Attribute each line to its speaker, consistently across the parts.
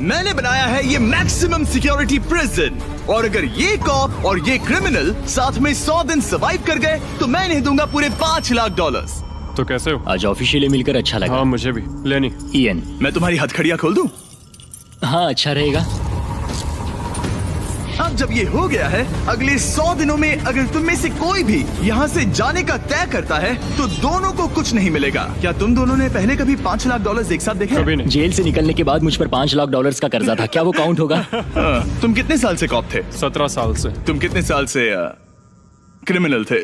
Speaker 1: मैंने बनाया है ये मैक्सिमम सिक्योरिटी प्रिजन, और अगर ये कॉप और ये क्रिमिनल साथ में 100 दिन सर्वाइव कर गए तो मैं इन्हें दूंगा पूरे $5 लाख।
Speaker 2: तो कैसे हो?
Speaker 3: आज ऑफिशियली मिलकर अच्छा लगा।
Speaker 2: हाँ मुझे भी। लेनी
Speaker 3: इयन,
Speaker 1: मैं तुम्हारी हथकड़ियाँ खोल दूं?
Speaker 3: हाँ अच्छा रहेगा।
Speaker 1: अब जब ये हो गया है, अगले 100 दिनों में अगर तुम में से कोई भी यहाँ से जाने का तय करता है तो दोनों को कुछ नहीं मिलेगा। क्या तुम दोनों ने पहले कभी $5 लाख एक साथ देखे?
Speaker 2: कभी नहीं।
Speaker 3: जेल से निकलने के बाद मुझ पर $5 लाख का कर्जा था, क्या वो काउंट होगा?
Speaker 1: तुम कितने साल से कॉप थे?
Speaker 2: 17 साल से।
Speaker 1: तुम कितने साल से क्रिमिनल थे?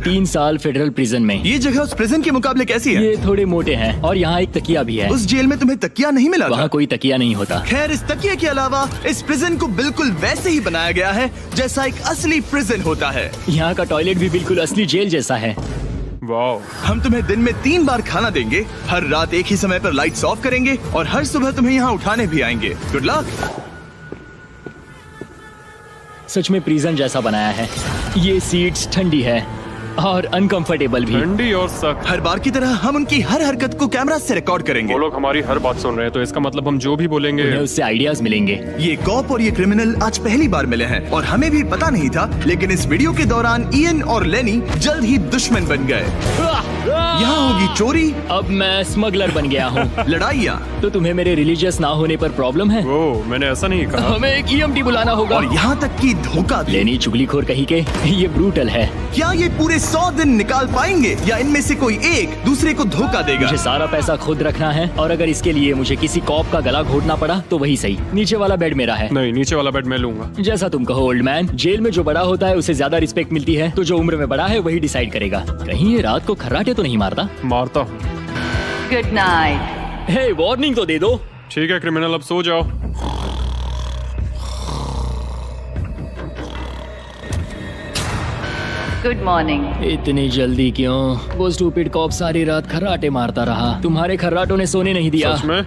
Speaker 3: 3 साल फेडरल प्रिजन में।
Speaker 1: ये जगह उस प्रिजन के मुकाबले कैसी है?
Speaker 3: ये थोड़े मोटे हैं और यहाँ एक तकिया भी है।
Speaker 1: उस जेल में तुम्हें तकिया नहीं मिला था?
Speaker 3: वहाँ कोई तकिया नहीं होता।
Speaker 1: खैर, इस तकिया के अलावा इस प्रिजन को बिल्कुल वैसे ही बनाया गया है जैसा एक असली प्रिजन होता है।
Speaker 3: यहाँ का टॉयलेट भी बिल्कुल असली जेल जैसा है।
Speaker 2: वाओ।
Speaker 1: हम तुम्हें दिन में 3 बार खाना देंगे, हर रात एक ही समय पर लाइट्स ऑफ करेंगे और हर सुबह तुम्हें यहाँ उठाने भी आएंगे। Good luck.
Speaker 3: सच में प्रिजन जैसा बनाया है। ये सीट्स ठंडी है और अनकंफर्टेबल भी।
Speaker 2: ठंडी और सख्त।
Speaker 1: हर बार की तरह हम उनकी हर हरकत को कैमरा से रिकॉर्ड करेंगे।
Speaker 2: वो लोग हमारी हर बात सुन रहे हैं, तो इसका मतलब हम जो भी बोलेंगे
Speaker 3: उन्हें उससे आइडियाज मिलेंगे।
Speaker 1: ये कॉप और ये क्रिमिनल आज पहली बार मिले हैं और हमें भी पता नहीं था, लेकिन इस वीडियो के दौरान इयन और लेनी जल्द ही दुश्मन बन गए। यहाँ होगी चोरी,
Speaker 3: अब मैं स्मगलर बन गया हूँ।
Speaker 1: लड़ाइयाँ,
Speaker 3: तो तुम्हें मेरे रिलीजियस ना होने पर प्रॉब्लम है?
Speaker 2: वो मैंने ऐसा नहीं कहा।
Speaker 3: हमें एक EMT बुलाना होगा।
Speaker 1: और यहाँ तक कि धोखा भी।
Speaker 3: लेनी चुगलीखोर कहीं के, ये ब्रूटल है।
Speaker 1: क्या ये पूरे 100 दिन निकाल पाएंगे या इनमें से कोई एक दूसरे को धोखा देगा?
Speaker 3: मुझे सारा पैसा खुद रखना है और अगर इसके लिए मुझे किसी कॉप का गला घोटना पड़ा तो वही सही। नीचे वाला बेड मेरा है।
Speaker 2: नहीं, नीचे वाला बेड मैं लूंगा।
Speaker 3: जैसा तुम कहो ओल्ड मैन। जेल में जो बड़ा होता है उसे ज्यादा रिस्पेक्ट मिलती है, तो जो उम्र में बड़ा है वही डिसाइड करेगा। कहीं ये रात को खर्राटे तो नहीं मारता?
Speaker 2: मारता हूँ।
Speaker 4: Good night.
Speaker 3: हे, वार्निंग तो दे दो।
Speaker 2: ठीक है क्रिमिनल, अब सो जाओ।
Speaker 4: Good morning.
Speaker 3: इतनी जल्दी क्यों? वो स्टूपिड कॉप सारी रात खर्राटे मारता रहा। तुम्हारे खर्राटों ने सोने नहीं दिया।
Speaker 2: सच में?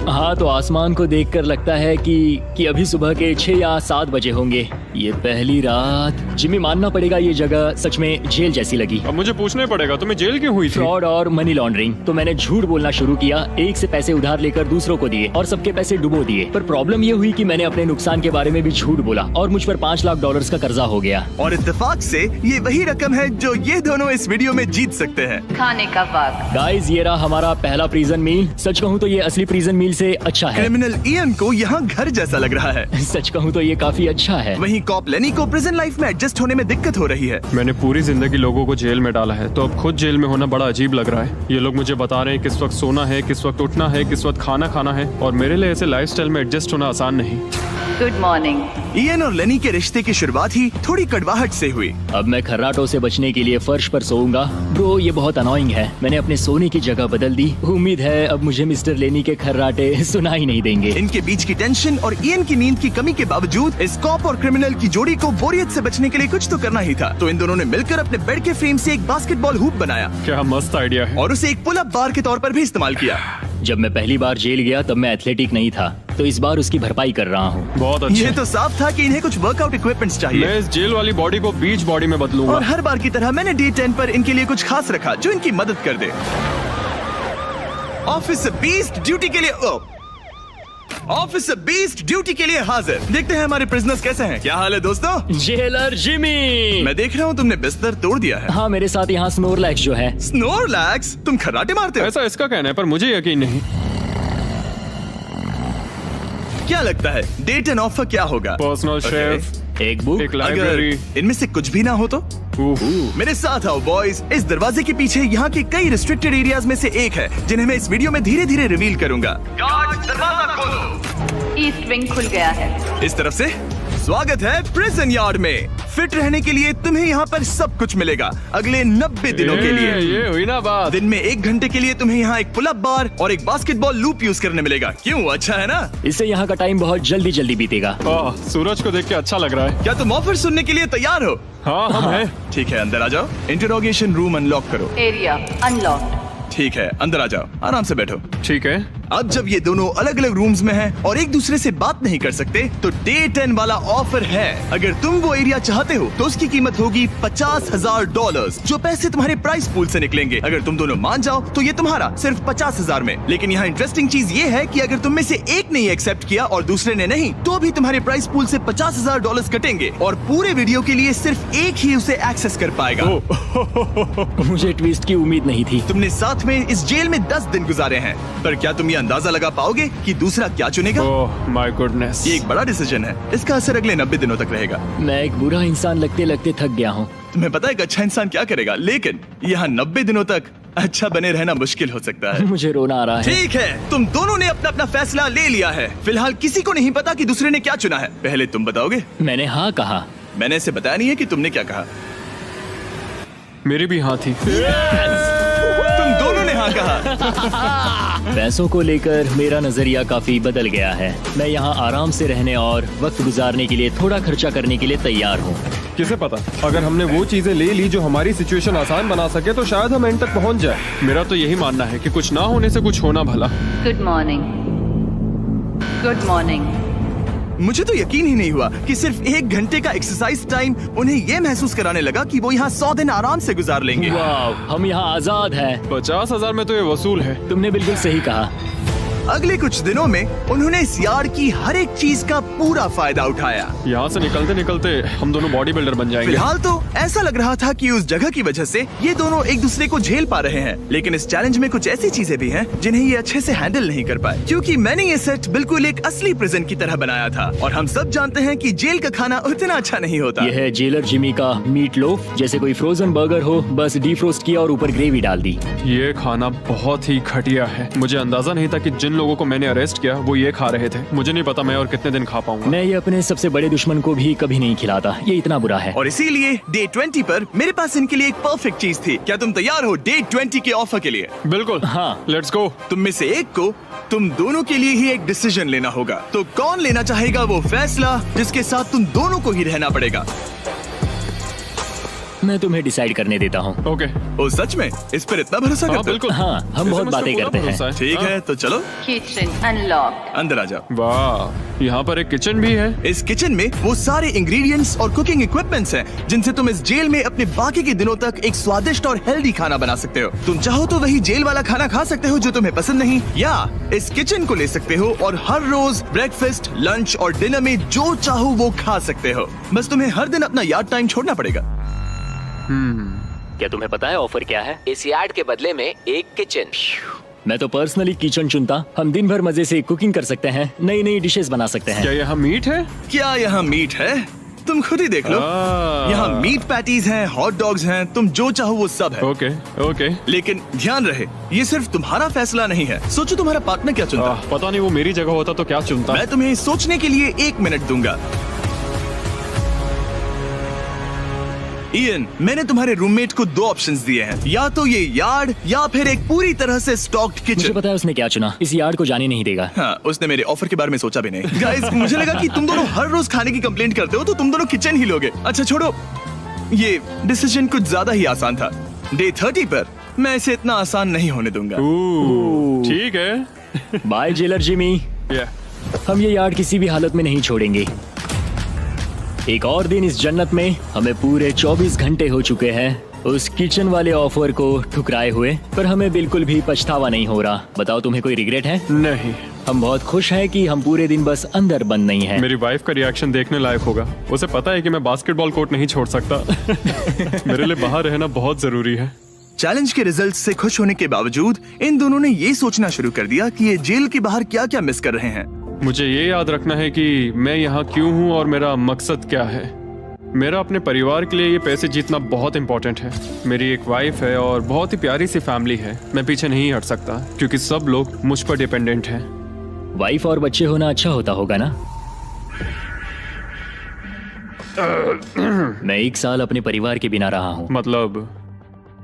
Speaker 3: हाँ, तो आसमान को देखकर लगता है कि अभी सुबह के 6 या 7 बजे होंगे। ये पहली रात। जिम्मी, मानना पड़ेगा ये जगह सच में जेल जैसी लगी।
Speaker 2: अब मुझे पूछना ही पड़ेगा, तुम्हें जेल क्यों हुई थी?
Speaker 3: फ्रॉड और मनी लॉन्ड्रिंग। तो मैंने झूठ बोलना शुरू किया, एक से पैसे उधार लेकर दूसरों को दिए और सबके पैसे डुबो दिए। पर प्रॉब्लम ये हुई कि मैंने अपने नुकसान के बारे में भी झूठ बोला और मुझ पर $5 लाख का कर्जा हो गया।
Speaker 1: और इत्तेफाक से ये वही रकम है जो ये दोनों इस वीडियो में जीत सकते हैं।
Speaker 4: खाने का वक्त।
Speaker 3: गाइस, ये रहा हमारा पहला प्रिजन मील। सच कहूँ तो ये असली प्रिजन मील से अच्छा है।
Speaker 1: क्रिमिनल इयन को यहाँ घर जैसा लग रहा है।
Speaker 3: सच कहूँ तो ये काफी अच्छा है।
Speaker 1: वहीं कॉप लेनी को प्रिजन लाइफ में एडजस्ट होने में दिक्कत हो रही है।
Speaker 2: मैंने पूरी जिंदगी लोगों को जेल में डाला है, तो अब खुद जेल में होना बड़ा अजीब लग रहा है। ये लोग मुझे बता रहे हैं किस वक्त सोना है, किस वक्त उठना है, किस वक्त खाना खाना है, और मेरे लिए ऐसे लाइफस्टाइल में एडजस्ट होना आसान नहीं।
Speaker 4: Good morning.
Speaker 1: इयन और लेनी के रिश्ते की शुरुआत ही थोड़ी कड़वाहट से हुई।
Speaker 3: अब मैं खर्राटों से बचने के लिए फर्श पर सोऊंगा। ब्रो, ये बहुत अनोइंग है। मैंने अपने सोने की जगह बदल दी। उम्मीद है अब मुझे मिस्टर लेनी के खर्राटे सुनाई नहीं देंगे।
Speaker 1: इनके बीच की टेंशन और इयन की नींद की कमी के बावजूद इस कॉप और क्रिमिनल की जोड़ी को बोरियत से बचने के लिए कुछ तो करना ही था। तो इन दोनों ने मिलकर अपने बेड के फ्रेम से एक बास्केटबॉल हूप बनाया।
Speaker 2: क्या मस्त आइडिया है।
Speaker 1: और उसे एक पुल अप बार के तौर पर भी इस्तेमाल किया।
Speaker 3: जब मैं पहली बार जेल गया तब मैं एथलेटिक नहीं था, तो इस बार उसकी भरपाई कर रहा हूँ।
Speaker 2: बहुत अच्छा।
Speaker 1: ये तो साफ था कि इन्हें कुछ वर्कआउट इक्विपमेंट्स चाहिए।
Speaker 2: मैं इस जेल वाली बॉडी को बीच बॉडी में बदलूंगा।
Speaker 1: और हर बार की तरह मैंने डे 10 पर इनके लिए कुछ खास रखा जो इनकी मदद कर दे। ऑफिसर बीस्ट ड्यूटी के लिए ऑफिसर बीस्ट ड्यूटी के लिए हाजिर। देखते हैं हमारे प्रिजनर्स कैसे हैं। क्या हाल है दोस्तों?
Speaker 3: Jailer Jimmy.
Speaker 1: मैं देख रहा हूँ तुमने बिस्तर तोड़ दिया है।
Speaker 3: हाँ, मेरे साथ यहाँ स्नोरलैक्स जो है।
Speaker 1: स्नोरलैक्स? तुम खर्राटे मारते हो?
Speaker 2: ऐसा इसका कहना है, पर मुझे यकीन नहीं।
Speaker 1: क्या लगता है डे 10 ऑफर क्या होगा?
Speaker 2: पर्सनल शेफ,
Speaker 3: एक बुक,
Speaker 2: एक लाइब्रेरी।
Speaker 1: अगर इनमें से कुछ भी ना हो तो? मेरे साथ आओ बॉयज। इस दरवाजे के पीछे यहाँ के कई रिस्ट्रिक्टेड एरियाज में से एक है जिन्हें मैं इस वीडियो में धीरे धीरे रिवील करूंगा। गार्ड, दरवाजा खोलो।
Speaker 4: ईस्ट विंग खुल गया है।
Speaker 1: इस तरफ से स्वागत है प्रिजन यार्ड में। फिट रहने के लिए तुम्हें यहाँ पर सब कुछ मिलेगा अगले 90 दिनों के लिए।
Speaker 2: ये हुई ना बात।
Speaker 1: दिन में 1 घंटे के लिए तुम्हें यहाँ एक पुल अप बार और एक बास्केटबॉल लूप यूज करने मिलेगा। क्यों, अच्छा है ना?
Speaker 3: इससे यहाँ का टाइम बहुत जल्दी जल्दी बीतेगा।
Speaker 2: सूरज को देख के अच्छा लग रहा है।
Speaker 1: क्या तुम ऑफर सुनने के लिए तैयार हो?
Speaker 2: हाँ, हम हैं।
Speaker 1: ठीक है, अंदर आ जाओ। इंटरोगेशन रूम अनलॉक करो।
Speaker 4: Area unlocked.
Speaker 1: ठीक है, अंदर आ जाओ, आराम से बैठो।
Speaker 2: ठीक है,
Speaker 1: अब जब ये दोनों अलग अलग रूम्स में हैं और एक दूसरे से बात नहीं कर सकते, तो डे 10 वाला ऑफर है। अगर तुम वो एरिया चाहते हो तो उसकी कीमत होगी $50,000, जो पैसे तुम्हारे प्राइस पूल से निकलेंगे। अगर तुम दोनों मान जाओ तो ये तुम्हारा सिर्फ 50,000 में। लेकिन यहाँ इंटरेस्टिंग चीज ये है कि अगर तुम में से एक ने एक्सेप्ट किया और दूसरे ने नहीं, तो भी तुम्हारे प्राइस पूल से $50,000 कटेंगे और पूरे वीडियो के लिए सिर्फ एक ही उसे एक्सेस कर पाएगा।
Speaker 3: मुझे ट्विस्ट की उम्मीद नहीं थी।
Speaker 1: तुमने साथ में इस जेल में 10 दिन गुजारे हैं, पर क्या तुम ये अंदाजा लगा पाओगे कि दूसरा क्या चुनेगा?
Speaker 2: ओह माय गुडनेस,
Speaker 1: ये एक बड़ा डिसीजन है। इसका असर अगले 90 दिनों तक रहेगा।
Speaker 3: मैं एक बुरा इंसान लगते लगते थक गया हूँ।
Speaker 1: तुम्हें पता है एक अच्छा इंसान क्या करेगा, लेकिन यहाँ 90 दिनों तक अच्छा बने रहना मुश्किल हो सकता है।
Speaker 3: मुझे रोना आ रहा है।
Speaker 1: ठीक है, तुम दोनों ने अपना अपना फैसला ले लिया है। फिलहाल किसी को नहीं पता कि दूसरे ने क्या चुना है। पहले तुम बताओगे?
Speaker 3: मैंने हाँ कहा।
Speaker 1: मैंने इसे बताया नहीं है कि तुमने क्या कहा।
Speaker 2: मेरी भी हाँ थी।
Speaker 1: तुम दोनों ने हाँ कहा।
Speaker 3: पैसों को लेकर मेरा नजरिया काफी बदल गया है। मैं यहाँ आराम से रहने और वक्त गुजारने के लिए थोड़ा खर्चा करने के लिए तैयार हूँ।
Speaker 2: किसे पता, अगर हमने वो चीजें ले ली जो हमारी सिचुएशन आसान बना सके तो शायद हम एंड तक पहुँच जाए। मेरा तो यही मानना है कि कुछ ना होने से कुछ होना भला।
Speaker 4: Good morning. Good morning.
Speaker 1: मुझे तो यकीन ही नहीं हुआ कि सिर्फ 1 घंटे का एक्सरसाइज टाइम उन्हें ये महसूस कराने लगा कि वो यहाँ 100 दिन आराम से गुजार लेंगे।
Speaker 3: वाह, हम यहाँ आजाद हैं।
Speaker 2: 50,000 में तो ये वसूल है।
Speaker 3: तुमने बिल्कुल सही कहा।
Speaker 1: अगले कुछ दिनों में उन्होंने इस यार्ड की हर एक चीज का पूरा फायदा उठाया।
Speaker 2: यहाँ से निकलते निकलते हम दोनों बॉडी बिल्डर बन जाएंगे।
Speaker 1: फिलहाल तो ऐसा लग रहा था कि उस जगह की वजह से ये दोनों एक दूसरे को झेल पा रहे हैं, लेकिन इस चैलेंज में कुछ ऐसी चीजें भी हैं जिन्हें ये अच्छे से हैंडल नहीं कर पाए, क्योंकि मैंने ये सेट बिल्कुल एक असली प्रिजन की तरह बनाया था और हम सब जानते हैं कि जेल का खाना उतना अच्छा नहीं होता।
Speaker 3: यह है जेलर जिमी का मीट लोफ, जैसे कोई फ्रोजन बर्गर हो, बस डीफ्रोस्ट किया और ऊपर ग्रेवी डाल दी।
Speaker 2: ये खाना बहुत ही घटिया है। मुझे अंदाजा नहीं था कि जिन लोगों को मैंने अरेस्ट किया वो ये खा रहे थे। मुझे नहीं पता मैं और कितने दिन खा पाऊंगा।
Speaker 3: मैं ये अपने सबसे बड़े दुश्मन को भी कभी नहीं खिलाता। ये इतना बुरा है।
Speaker 1: और इसीलिए डे 20 पर मेरे पास इनके लिए एक परफेक्ट चीज थी। क्या तुम तैयार हो डे 20 के ऑफर के लिए?
Speaker 2: बिल्कुल,
Speaker 3: हाँ।
Speaker 2: Let's go.
Speaker 1: तुम में से एक को तुम दोनों के लिए ही एक डिसीजन लेना होगा। तो कौन लेना चाहेगा वो फैसला जिसके साथ तुम दोनों को ही रहना पड़ेगा?
Speaker 3: मैं तुम्हें डिसाइड करने देता हूँ।
Speaker 2: ओके।
Speaker 1: ओ सच में इस पर इतना भरोसा
Speaker 2: हाँ
Speaker 1: करते हो?
Speaker 2: बिल्कुल।
Speaker 3: हाँ, हम
Speaker 2: इसे
Speaker 3: बहुत
Speaker 2: मुझ पे
Speaker 3: बातें
Speaker 2: पूरा
Speaker 3: करते हैं।
Speaker 2: भरोसा है।
Speaker 1: ठीक है, तो चलो
Speaker 4: किचन अनलॉक्ड।
Speaker 1: अंदर आ जाओ।
Speaker 2: वाह, यहाँ पर एक किचन भी है।
Speaker 1: इस किचन में वो सारे इंग्रेडिएंट्स और कुकिंग इक्विपमेंट्स हैं जिनसे तुम इस जेल में अपने बाकी के दिनों तक एक स्वादिष्ट और हेल्दी खाना बना सकते हो। तुम चाहो तो वही जेल वाला खाना खा सकते हो जो तुम्हें पसंद नहीं, या इस किचन को ले सकते हो और हर रोज ब्रेकफास्ट, लंच और डिनर में जो चाहो वो खा सकते हो। बस तुम्हें हर दिन अपना यार्ड टाइम छोड़ना पड़ेगा।
Speaker 3: क्या तुम्हें पता है ऑफर क्या है?
Speaker 5: इस यार्ड के बदले में एक किचन।
Speaker 3: मैं तो पर्सनली किचन चुनता। हम दिन भर मजे से कुकिंग कर सकते हैं, नई नई डिशेस बना सकते हैं।
Speaker 2: क्या यहाँ मीट है?
Speaker 1: क्या यहाँ मीट है? तुम खुद ही देख लो। यहाँ मीट पैटीज हैं, हॉट डॉग्स हैं, तुम जो चाहो वो सब है।
Speaker 2: Okay okay.
Speaker 1: लेकिन ध्यान रहे, ये सिर्फ तुम्हारा फैसला नहीं है। सोचो तुम्हारा पार्टनर क्या चुनता।
Speaker 2: पता नहीं, वो मेरी जगह होता तो क्या चुनता।
Speaker 1: मैं तुम्हें सोचने के लिए 1 मिनट दूंगा। इयन, मैंने तुम्हारे रूममेट को 2 ऑप्शंस दिए हैं, या तो ये यार्ड या फिर एक पूरी तरह से स्टॉक्ड
Speaker 3: मुझे
Speaker 1: किचन।
Speaker 3: पता है उसने क्या चुना। इस यार्ड को जाने नहीं देगा।
Speaker 1: हाँ, उसने मेरे ऑफर के बारे में सोचा भी नहीं। गाइस, मुझे लगा कि तुम दोनों हर रोज खाने की कंप्लेंट करते हो तो तुम दोनों किचन ही लोगे। अच्छा छोड़ो, ये डिसीजन कुछ ज्यादा ही आसान था। डे 30 पर मैं इसे इतना आसान नहीं होने दूंगा।
Speaker 2: ठीक है।
Speaker 3: Bye jailer Jimmy. हम ये यार्ड किसी भी हालत में नहीं छोड़ेंगे। एक और दिन इस जन्नत में। हमें पूरे 24 घंटे हो चुके हैं उस किचन वाले ऑफर को ठुकराए हुए, पर हमें बिल्कुल भी पछतावा नहीं हो रहा। बताओ, तुम्हें कोई रिग्रेट है?
Speaker 2: नहीं।
Speaker 3: हम बहुत खुश हैं कि हम पूरे दिन बस अंदर बंद नहीं हैं।
Speaker 2: मेरी वाइफ का रिएक्शन देखने लायक होगा। उसे पता है कि मैं बास्केटबॉल कोर्ट नहीं छोड़ सकता। मेरे लिए बाहर रहना बहुत जरूरी है।
Speaker 1: चैलेंज के रिजल्ट से खुश होने के बावजूद इन दोनों ने ये सोचना शुरू कर दिया कि ये जेल के बाहर क्या क्या मिस कर रहे हैं।
Speaker 2: मुझे ये याद रखना है कि मैं यहाँ क्यों हूँ और मेरा मकसद क्या है। मेरा अपने परिवार के लिए ये पैसे जीतना बहुत इंपॉर्टेंट है। मेरी एक वाइफ है और बहुत ही प्यारी सी फैमिली है। मैं पीछे नहीं हट सकता क्योंकि सब लोग मुझ पर डिपेंडेंट हैं।
Speaker 3: वाइफ और बच्चे होना अच्छा होता होगा ना? मैं 1 साल अपने परिवार के बिना रहा हूँ।
Speaker 2: मतलब?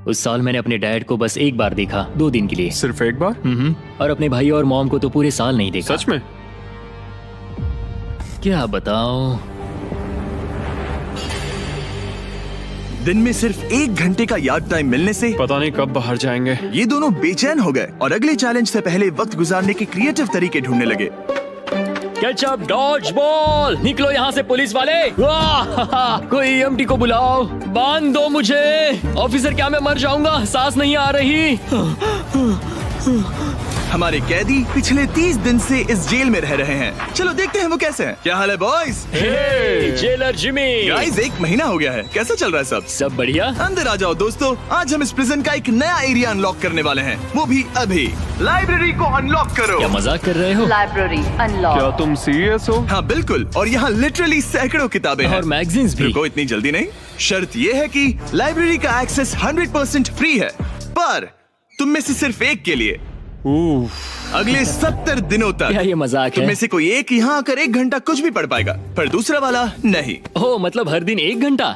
Speaker 3: उस साल मैंने अपने डैड को बस 1 बार देखा, 2 दिन के लिए।
Speaker 2: सिर्फ 1 बार?
Speaker 3: और अपने भाई और मॉम को तो पूरे साल नहीं देखा।
Speaker 2: सच में?
Speaker 3: क्या बताऊं?
Speaker 1: दिन में सिर्फ 1 घंटे का यार्ड टाइम मिलने से
Speaker 2: पता नहीं कब बाहर जाएंगे।
Speaker 1: ये दोनों बेचैन हो गए और अगले चैलेंज से पहले वक्त गुजारने के क्रिएटिव तरीके ढूंढने लगे।
Speaker 3: केचप डॉज बॉल, निकलो यहाँ से पुलिस वाले। वाह, कोई ईएमटी को बुलाओ, बांध दो मुझे। ऑफिसर क्या मैं मर जाऊंगा, सांस नहीं आ रही।
Speaker 1: हमारे कैदी पिछले 30 दिन से इस जेल में रह रहे हैं। चलो देखते हैं वो कैसे हैं। क्या हाल है बॉयज?
Speaker 3: Jailer Jimmy.
Speaker 1: गाइस 1 महीना हो गया है, कैसा चल रहा है सब?
Speaker 3: सब बढ़िया।
Speaker 1: अंदर आ जाओ दोस्तों, आज हम इस प्रिजन का एक नया एरिया अनलॉक करने वाले हैं, वो भी अभी। लाइब्रेरी को अनलॉक करो।
Speaker 3: क्या मजाक कर रहे हो?
Speaker 4: Library unlocked.
Speaker 2: क्या तुम सीरियस हो?
Speaker 1: हाँ बिल्कुल, और यहाँ लिटरली सैकड़ों किताबें हैं
Speaker 3: और मैगजीन्स भी।
Speaker 1: रुको, इतनी जल्दी नहीं। शर्त ये है कि लाइब्रेरी का एक्सेस 100% फ्री है, पर तुम में से सिर्फ एक के लिए अगले 70 दिनों तक।
Speaker 3: क्या ये मजाक
Speaker 1: तुम
Speaker 3: है?
Speaker 1: में से कोई एक यहाँ आकर 1 घंटा कुछ भी पढ़ पाएगा, पर दूसरा वाला नहीं।
Speaker 3: ओह, मतलब हर दिन 1 घंटा?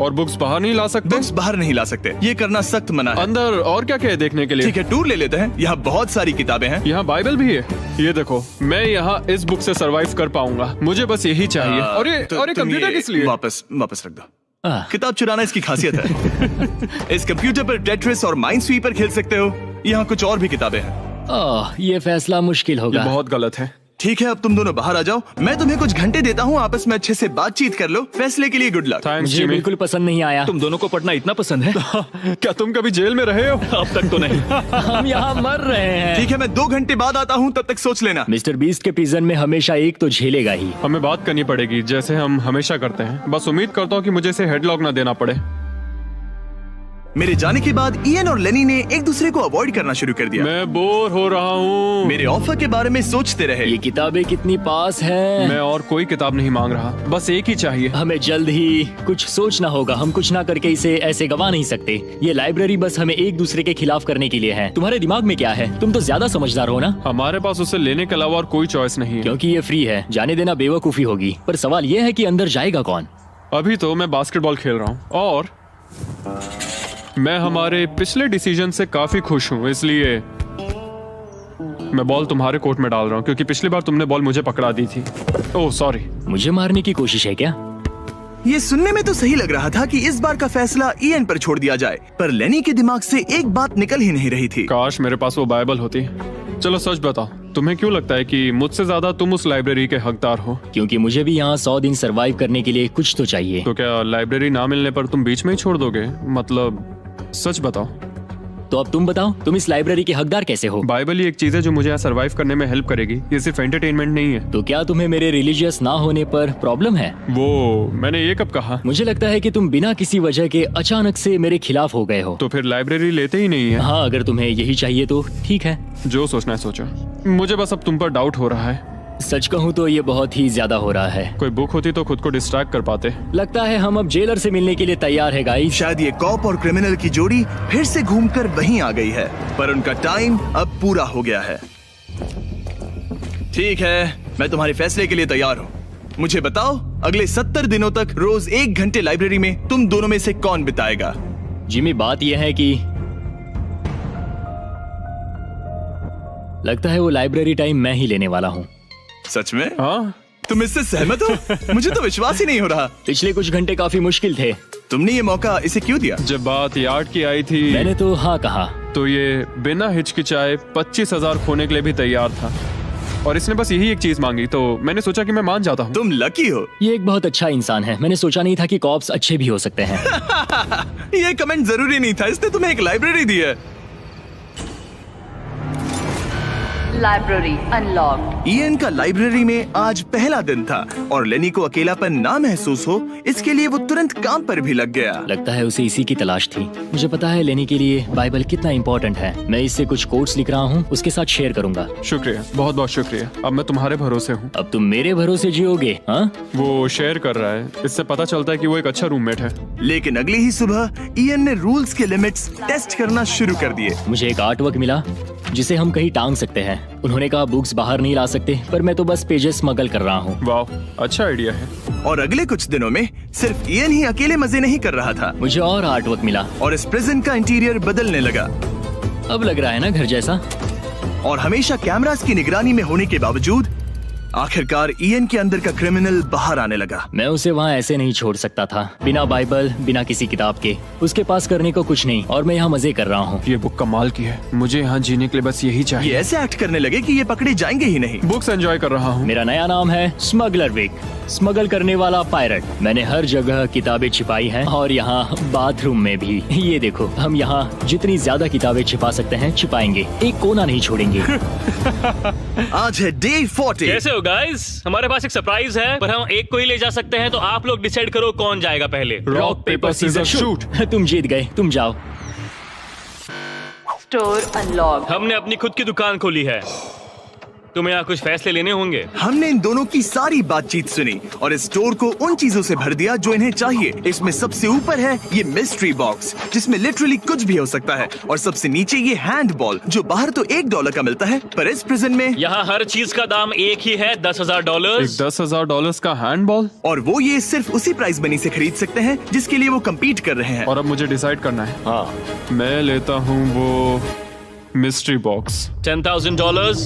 Speaker 2: और बुक्स बाहर नहीं ला सकते?
Speaker 1: बुक्स बाहर नहीं ला सकते, ये करना सख्त मना है।
Speaker 2: अंदर और क्या क्या है देखने के लिए?
Speaker 1: ठीक है, टूर ले लेते हैं। यहाँ बहुत सारी किताबें हैं।
Speaker 2: यहाँ बाइबल भी है। ये देखो, मैं यहाँ इस बुक से सरवाइव कर पाऊंगा, मुझे बस यही चाहिए। और ये
Speaker 1: तुम
Speaker 2: कंप्यूटर
Speaker 1: ये
Speaker 2: किस लिए?
Speaker 1: वापस रख दो। किताब चुराना इसकी खासियत है। इस कंप्यूटर पर टेट्रिस और माइंड स्वीपर खेल सकते हो। यहाँ कुछ और भी किताबें हैं।
Speaker 3: ये फैसला मुश्किल
Speaker 2: ये
Speaker 3: होगा।
Speaker 2: बहुत गलत है।
Speaker 1: ठीक है, अब तुम दोनों बाहर आ जाओ। मैं तुम्हें कुछ घंटे देता हूँ, आपस में अच्छे से बातचीत कर लो। फैसले के लिए गुड लक।
Speaker 2: थैंक्स
Speaker 3: मुझे
Speaker 2: जिमी।
Speaker 3: बिल्कुल पसंद नहीं आया।
Speaker 6: तुम दोनों को पढ़ना इतना पसंद है?
Speaker 2: क्या तुम कभी जेल में रहे हो?
Speaker 6: अब तक तो नहीं।
Speaker 3: हम यहाँ मर रहे हैं।
Speaker 1: ठीक है, मैं 2 घंटे बाद आता हूँ, तब तक सोच लेना।
Speaker 3: मिस्टर बीस्ट के प्रिजन में हमेशा एक तो झेलेगा ही।
Speaker 2: हमें बात करनी पड़ेगी, जैसे हम हमेशा करते हैं। बस उम्मीद करता हूँ कि मुझे इसे हेडलॉक ना देना पड़े।
Speaker 1: मेरे जाने के बाद इयन और लेनी ने एक दूसरे को अवॉइड करना शुरू कर दिया।
Speaker 2: मैं बोर हो रहा हूँ।
Speaker 1: मेरे ऑफर के बारे में सोचते रहे।
Speaker 3: ये किताबें कितनी पास हैं।
Speaker 2: मैं और कोई किताब नहीं मांग रहा, बस एक ही चाहिए।
Speaker 3: हमें जल्द ही कुछ सोचना होगा। हम कुछ ना करके इसे ऐसे गवा नहीं सकते। ये लाइब्रेरी बस हमें एक दूसरे के खिलाफ करने के लिए है। तुम्हारे दिमाग में क्या है? तुम तो ज्यादा समझदार हो ना।
Speaker 2: हमारे पास उसे लेने के अलावा और कोई चॉइस नहीं है।
Speaker 3: क्योंकि ये फ्री है, जाने देना बेवकूफी होगी। पर सवाल ये है कि अंदर जाएगा कौन?
Speaker 2: अभी तो मैं बास्केटबॉल खेल रहा हूँ और मैं हमारे पिछले डिसीजन से काफी खुश हूँ, इसलिए मैं बॉल तुम्हारे कोर्ट में डाल रहा हूँ, क्योंकि पिछली बार तुमने बॉल मुझे पकड़ा दी थी। Oh sorry.
Speaker 3: मुझे मारने की कोशिश है क्या?
Speaker 1: ये सुनने में तो सही लग रहा था कि इस बार का फैसला इयन पर छोड़ दिया जाए, पर लेनी के दिमाग से एक बात निकल ही नहीं रही थी।
Speaker 2: काश मेरे पास वो बाइबल होती। चलो सच बताओ, तुम्हें क्यों लगता है कि मुझसे ज्यादा तुम उस लाइब्रेरी के हकदार हो?
Speaker 3: क्योंकि मुझे भी यहाँ 100 दिन सरवाइव करने के लिए कुछ तो चाहिए।
Speaker 2: तो क्या लाइब्रेरी ना मिलने पर तुम बीच में ही छोड़ दोगे? मतलब सच बताओ।
Speaker 3: तो अब तुम बताओ, तुम इस लाइब्रेरी के हकदार कैसे हो?
Speaker 2: बाइबल ही एक चीज है जो मुझे यहाँ सरवाइव करने में हेल्प करेगी। ये सिर्फ एंटरटेनमेंट नहीं है।
Speaker 3: तो क्या तुम्हें मेरे रिलीजियस ना होने पर प्रॉब्लम है?
Speaker 2: वो मैंने ये कब कहा?
Speaker 3: मुझे लगता है कि तुम बिना किसी वजह के अचानक से मेरे खिलाफ हो गए हो।
Speaker 2: तो फिर लाइब्रेरी लेते ही नहीं है।
Speaker 3: हाँ, अगर तुम्हें यही चाहिए तो ठीक है।
Speaker 2: जो सोचना है सोचो, मुझे बस अब तुम पर डाउट हो रहा है।
Speaker 3: सच कहूँ तो ये बहुत ही ज्यादा हो रहा है।
Speaker 2: कोई बुक होती तो खुद को डिस्ट्रैक्ट कर पाते।
Speaker 3: लगता है हम अब जेलर से मिलने के लिए तैयार है गाइस।
Speaker 1: शायद ये कॉप और क्रिमिनल की जोड़ी फिर से घूमकर वहीं आ गई है, पर उनका टाइम अब पूरा हो गया है। ठीक है, मैं तुम्हारे फैसले के लिए तैयार हूँ। मुझे बताओ, अगले 70 दिनों तक रोज 1 घंटे लाइब्रेरी में तुम दोनों में से कौन बिताएगा?
Speaker 3: जिमी, बात यह है कि लगता है वो लाइब्रेरी टाइम मैं ही लेने वाला हूँ।
Speaker 1: सच में?
Speaker 2: हाँ,
Speaker 1: तुम इससे सहमत हो? मुझे तो विश्वास ही नहीं हो रहा।
Speaker 3: पिछले कुछ घंटे काफी मुश्किल थे।
Speaker 1: तुमने ये मौका इसे क्यों दिया?
Speaker 2: जब बात यार्ड की आई थी
Speaker 3: मैंने तो हाँ कहा।
Speaker 2: तो ये बिना हिचकिचाए 25,000 खोने के लिए भी तैयार था, और इसने बस यही एक चीज मांगी, तो मैंने सोचा कि मैं मान जाता हूँ।
Speaker 1: तुम लकी हो।
Speaker 3: ये एक बहुत अच्छा इंसान है। मैंने सोचा नहीं था कि कॉप्स अच्छे भी हो सकते हैं।
Speaker 1: ये कमेंट जरूरी नहीं था, इसने तुम्हें एक लाइब्रेरी दी है।
Speaker 4: Library unlocked.
Speaker 1: इयन का लाइब्रेरी में आज पहला दिन था और लेनी को अकेलापन ना महसूस हो, इसके लिए वो तुरंत काम पर भी लग गया।
Speaker 3: लगता है उसे इसी की तलाश थी। मुझे पता है लेनी के लिए बाइबल कितना इम्पोर्टेंट है। मैं इससे कुछ कोट्स लिख रहा हूँ, उसके साथ शेयर करूंगा।
Speaker 2: शुक्रिया, बहुत बहुत शुक्रिया। अब मैं तुम्हारे भरोसे हूँ।
Speaker 3: अब तुम मेरे भरोसे जियोगे? हाँ,
Speaker 2: वो शेयर कर रहा है, इससे पता चलता है कि वो एक अच्छा रूममेट है।
Speaker 1: लेकिन अगली ही सुबह इयन ने रूल्स के लिमिट्स टेस्ट करना शुरू कर दिए।
Speaker 3: मुझे एक आर्ट वर्क मिला जिसे हम कहीं टांग सकते हैं। उन्होंने कहा बुक्स बाहर नहीं ला सकते, पर मैं तो बस पेजेस स्मगल कर रहा हूँ।
Speaker 2: वाह, अच्छा आइडिया है।
Speaker 1: और अगले कुछ दिनों में सिर्फ इयन ही अकेले मजे नहीं कर रहा था,
Speaker 3: मुझे और आर्ट वर्क मिला
Speaker 1: और इस प्रिजन का इंटीरियर बदलने लगा।
Speaker 3: अब लग रहा है ना घर जैसा।
Speaker 1: और हमेशा कैमरास की निगरानी में होने के बावजूद आखिरकार ईएन के अंदर का क्रिमिनल बाहर आने लगा।
Speaker 3: मैं उसे वहाँ ऐसे नहीं छोड़ सकता था, बिना बाइबल, बिना किसी किताब के। उसके पास करने को कुछ नहीं, और मैं यहाँ मजे कर रहा हूँ।
Speaker 2: ये बुक कमाल की है, मुझे यहाँ जीने के लिए बस यही
Speaker 1: ये
Speaker 2: चाहिए।
Speaker 1: ऐसे एक्ट करने लगे कि ये पकड़े जाएंगे ही नहीं।
Speaker 2: बुक्स एंजॉय कर रहा हूँ।
Speaker 3: मेरा नया नाम है स्मगलर विक, स्मगल करने वाला पायरट। मैंने हर जगह किताबें छिपाई हैं, और यहाँ बाथरूम में भी। ये देखो, हम यहाँ जितनी ज्यादा किताबें छिपा सकते हैं छिपाएंगे, एक कोना नहीं छोड़ेंगे।
Speaker 1: आज है डे 40।
Speaker 6: कैसे हो गाइस? हमारे पास एक सरप्राइज है, पर हम एक को ही ले जा सकते हैं, तो आप लोग डिसाइड करो कौन जाएगा पहले।
Speaker 2: Rock paper scissor shoot.
Speaker 3: तुम जीत गए, तुम जाओ।
Speaker 4: Store unlocked.
Speaker 6: हमने अपनी खुद की दुकान खोली है, तुम्हें यहाँ कुछ फैसले लेने होंगे।
Speaker 1: हमने इन दोनों की सारी बातचीत सुनी और इस स्टोर को उन चीजों से भर दिया जो इन्हें चाहिए। इसमें सबसे ऊपर है ये मिस्ट्री बॉक्स, जिसमें लिटरली कुछ भी हो सकता है, और सबसे नीचे ये हैंड बॉल, जो बाहर तो $1 का मिलता है, पर इस प्रिजन में
Speaker 6: यहाँ हर चीज का दाम एक ही है, $10,000।
Speaker 2: एक $10,000 का हैंडबॉल।
Speaker 1: और वो ये सिर्फ उसी प्राइस मनी से खरीद सकते हैं जिसके लिए वो कम्पीट कर रहे हैं।
Speaker 2: और अब मुझे डिसाइड करना है।
Speaker 6: हाँ,
Speaker 2: मैं लेता हूँ वो मिस्ट्री बॉक्स।
Speaker 6: $10,000।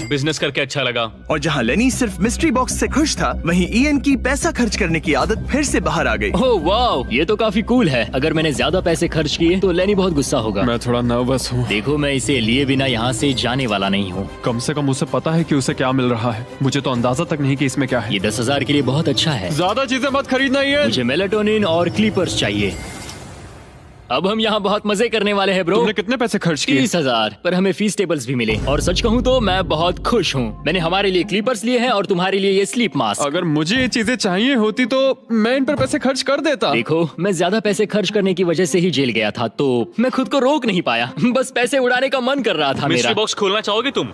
Speaker 6: बिजनेस करके अच्छा लगा।
Speaker 1: और जहाँ लेनी सिर्फ मिस्ट्री बॉक्स से खुश था, वहीं ईएन की पैसा खर्च करने की आदत फिर से बाहर आ गई।
Speaker 3: ओह वाह, ये तो काफी कूल है। अगर मैंने ज्यादा पैसे खर्च किए तो लेनी बहुत गुस्सा होगा।
Speaker 2: मैं थोड़ा नर्वस हूँ।
Speaker 3: देखो, मैं इसे लिए बिना यहाँ से जाने वाला नहीं हूँ।
Speaker 2: कम से कम उसे पता है कि उसे क्या मिल रहा है। मुझे तो अंदाजा तक नहीं कि इसमें क्या है।
Speaker 3: ये 10,000 के लिए बहुत अच्छा है।
Speaker 2: ज्यादा चीजें मत खरीदना ये।
Speaker 3: मुझे मेलाटोनिन और क्लीपर्स चाहिए। अब हम यहाँ बहुत मजे करने वाले हैं ब्रो।
Speaker 2: तुमने कितने पैसे खर्च किए?
Speaker 3: 30,000, पर हमें फीस टेबल्स भी मिले। और सच कहूँ तो मैं बहुत खुश हूँ। मैंने हमारे लिए क्लीपर्स लिए हैं और तुम्हारे लिए ये स्लीप मास्क।
Speaker 2: अगर मुझे ये चीजें चाहिए होती तो मैं इन पर पैसे खर्च कर देता।
Speaker 3: देखो, मैं ज्यादा पैसे खर्च करने की वजह से ही जेल गया था, तो मैं खुद को रोक नहीं पाया। बस पैसे उड़ाने का मन कर रहा था
Speaker 6: मिस्ट्री
Speaker 3: मेरा।
Speaker 6: बॉक्स खोलना चाहोगे तुम?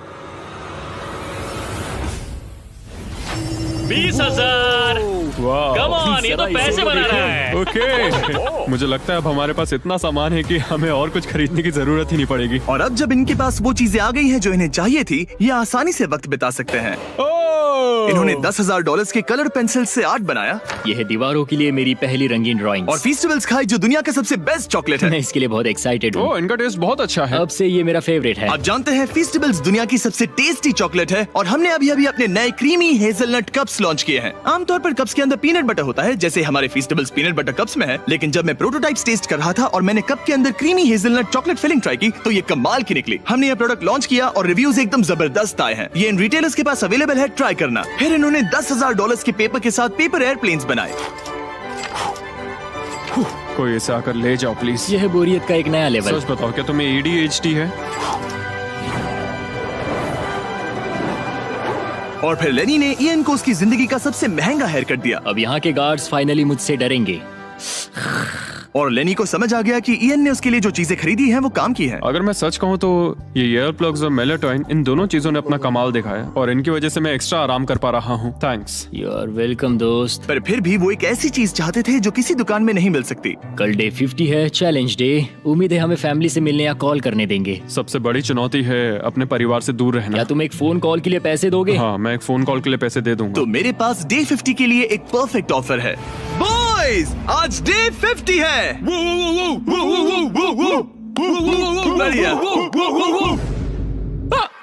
Speaker 6: 20,000।
Speaker 2: वाह।
Speaker 6: कम ऑन, ये तो पैसे बना रहा है।
Speaker 2: ओके। मुझे लगता है अब हमारे पास इतना सामान है कि हमें और कुछ खरीदने की जरूरत ही नहीं पड़ेगी।
Speaker 1: और अब जब इनके पास वो चीजें आ गई हैं जो इन्हें चाहिए थी, ये आसानी से वक्त बिता सकते हैं। इन्होंने $10,000 के कलर पेंसिल से आर्ट बनाया
Speaker 3: यह है दीवारों के लिए मेरी पहली रंगीन ड्राइंग।
Speaker 1: और फेस्टिवल्स खाई जो दुनिया का सबसे बेस्ट चॉकलेट
Speaker 3: मैं
Speaker 1: है।
Speaker 3: इसके लिए बहुत एक्साइटेड हूँ।
Speaker 2: ओह, इनका टेस्ट बहुत अच्छा है।
Speaker 3: अब से ये मेरा फेवरेट है।
Speaker 1: आप जानते हैं फेस्टिवल्स दुनिया की सबसे टेस्टी चॉकलेट है, और हमने अभी अभी अपने नए क्रीमी हेजलनट कप्स लॉन्च किए हैं। आमतौर पर कप्स के अंदर पीनट बटर होता है, जैसे हमारे फेस्टिवल्स पीनट बटर कप्स में है, लेकिन जब मैं प्रोटोटाइप्स टेस्ट कर रहा था और मैंने कप के अंदर creamy hazelnut chocolate filling try की, तो ये कमाल की निकली। हमने ये प्रोडक्ट लॉन्च किया और रिव्यूज एकदम जबरदस्त आए हैं। ये इन रिटेलर्स के पास अवेलेबल है, ट्राई करना। फिर इन्होंने $10,000 के पेपर के साथ पेपर एयरप्लेन्स बनाए।
Speaker 2: कोई इसे आकर ले जाओ प्लीज।
Speaker 3: यह है बोरियत का एक नया लेवल।
Speaker 2: सच बताओ, क्या तुम्हें ADHD है?
Speaker 1: और फिर लेनी ने ईएन को उसकी जिंदगी का सबसे महंगा हेयर कट दिया।
Speaker 3: अब यहाँ के गार्ड्स फाइनली मुझसे डरेंगे।
Speaker 1: और लेनी को समझ आ गया कि ईएन ने उसके लिए जो चीजें खरीदी हैं वो काम की हैं।
Speaker 2: अगर मैं सच कहूँ तो ये ईयर प्लग्स और मेलाटोनिन, इन दोनों चीजों ने अपना कमाल दिखाया, और इनकी वजह से मैं एक्स्ट्रा आराम कर पा रहा हूँ। थैंक्स।
Speaker 3: यू आर वेलकम दोस्त।
Speaker 1: पर फिर भी वो एक ऐसी चीज चाहते थे जो किसी दुकान में नहीं मिल सकती।
Speaker 3: कल डे 50 है, चैलेंज डे। उम्मीद है हमें फैमिली से मिलने या कॉल करने देंगे।
Speaker 2: सबसे बड़ी चुनौती है अपने परिवार से दूर रहना।
Speaker 3: क्या तुम एक फोन कॉल के लिए पैसे दोगे?
Speaker 2: हाँ, मैं एक फोन कॉल के लिए पैसे दे दूंगा।
Speaker 1: तो मेरे पास डे 50 के लिए एक परफेक्ट ऑफर है। बॉयज, आज डे 50 है। बढ़िया।